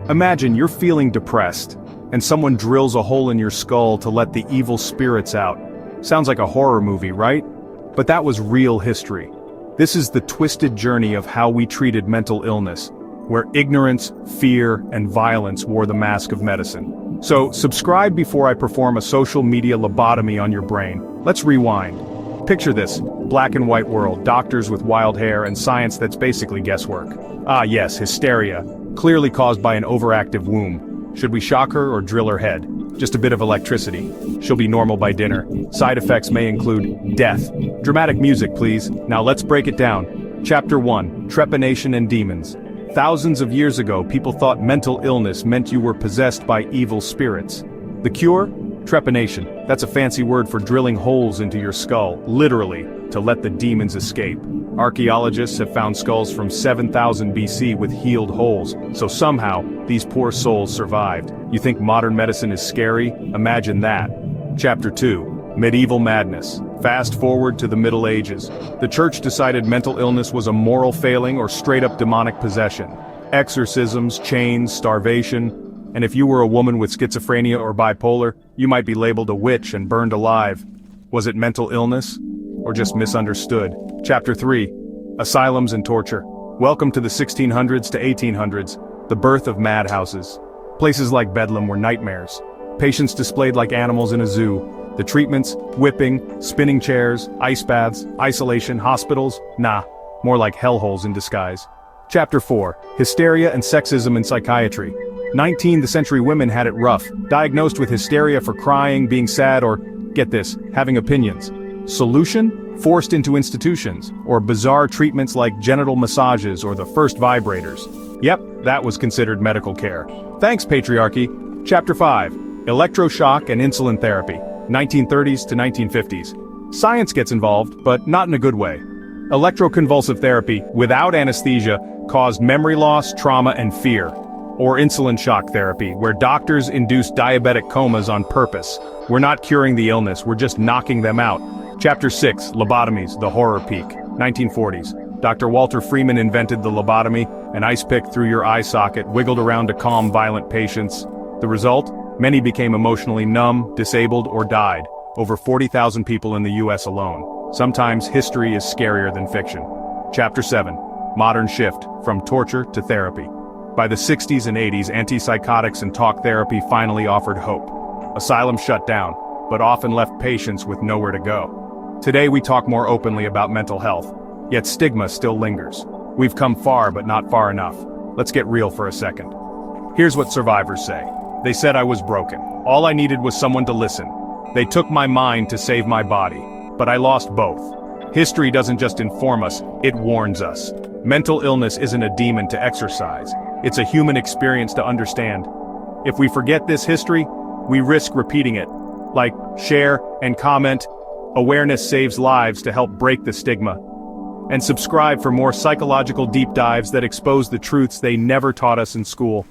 Imagine you're feeling depressed, and someone drills a hole in your skull to let the evil spirits out. Sounds like a horror movie, right? But that was real history. This is the twisted journey of how we treated mental illness, where ignorance, fear, and violence wore the mask of medicine. So, subscribe before I perform a social media lobotomy on your brain. Let's rewind. Picture this, black and white world, doctors with wild hair and science that's basically guesswork. Ah yes, hysteria, clearly caused by an overactive womb. Should we shock her or drill her head? Just a bit of electricity. She'll be normal by dinner. Side effects may include death. Dramatic music, please. Now let's break it down. Chapter 1, Trepanation and Demons. Thousands of years ago, people thought mental illness meant you were possessed by evil spirits. The cure? Trepanation. That's a fancy word for drilling holes into your skull, literally, to let the demons escape. Archaeologists have found skulls from 7000 BC with healed holes, so somehow, these poor souls survived. You think modern medicine is scary? Imagine that. Chapter 2, Medieval Madness. Fast forward to the Middle Ages. The church decided mental illness was a moral failing or straight-up demonic possession. Exorcisms, chains, starvation. And if you were a woman with schizophrenia or bipolar, you might be labeled a witch and burned alive. Was it mental illness? Or just misunderstood? Chapter 3. Asylums and Torture. Welcome to the 1600s to 1800s, the birth of madhouses. Places like Bedlam were nightmares. Patients displayed like animals in a zoo. The treatments, whipping, spinning chairs, ice baths, isolation, hospitals, nah, more like hellholes in disguise. Chapter 4. Hysteria and Sexism in Psychiatry. 19th century women had it rough, diagnosed with hysteria for crying, being sad, or, get this, having opinions. Solution? Forced into institutions, or bizarre treatments like genital massages or the first vibrators. Yep, that was considered medical care. Thanks, patriarchy. Chapter 5. Electroshock and Insulin Therapy. 1930s to 1950s. Science gets involved, but not in a good way. Electroconvulsive therapy, without anesthesia, caused memory loss, trauma, and fear. Or insulin shock therapy, where doctors induce diabetic comas on purpose. We're not curing the illness, we're just knocking them out. Chapter 6, Lobotomies, the Horror Peak, 1940s. Dr. Walter Freeman invented the lobotomy, an ice pick through your eye socket, wiggled around to calm violent patients. The result? Many became emotionally numb, disabled, or died. Over 40,000 people in the US alone. Sometimes history is scarier than fiction. Chapter 7, Modern Shift, from Torture to Therapy. By the 60s and 80s, antipsychotics and talk therapy finally offered hope. Asylums shut down, but often left patients with nowhere to go. Today we talk more openly about mental health, yet stigma still lingers. We've come far, but not far enough. Let's get real for a second. Here's what survivors say. They said I was broken. All I needed was someone to listen. They took my mind to save my body, but I lost both. History doesn't just inform us, it warns us. Mental illness isn't a demon to exorcise. It's a human experience to understand. If we forget this history, we risk repeating it. Like, share, and comment. Awareness saves lives to help break the stigma. And subscribe for more psychological deep dives that expose the truths they never taught us in school.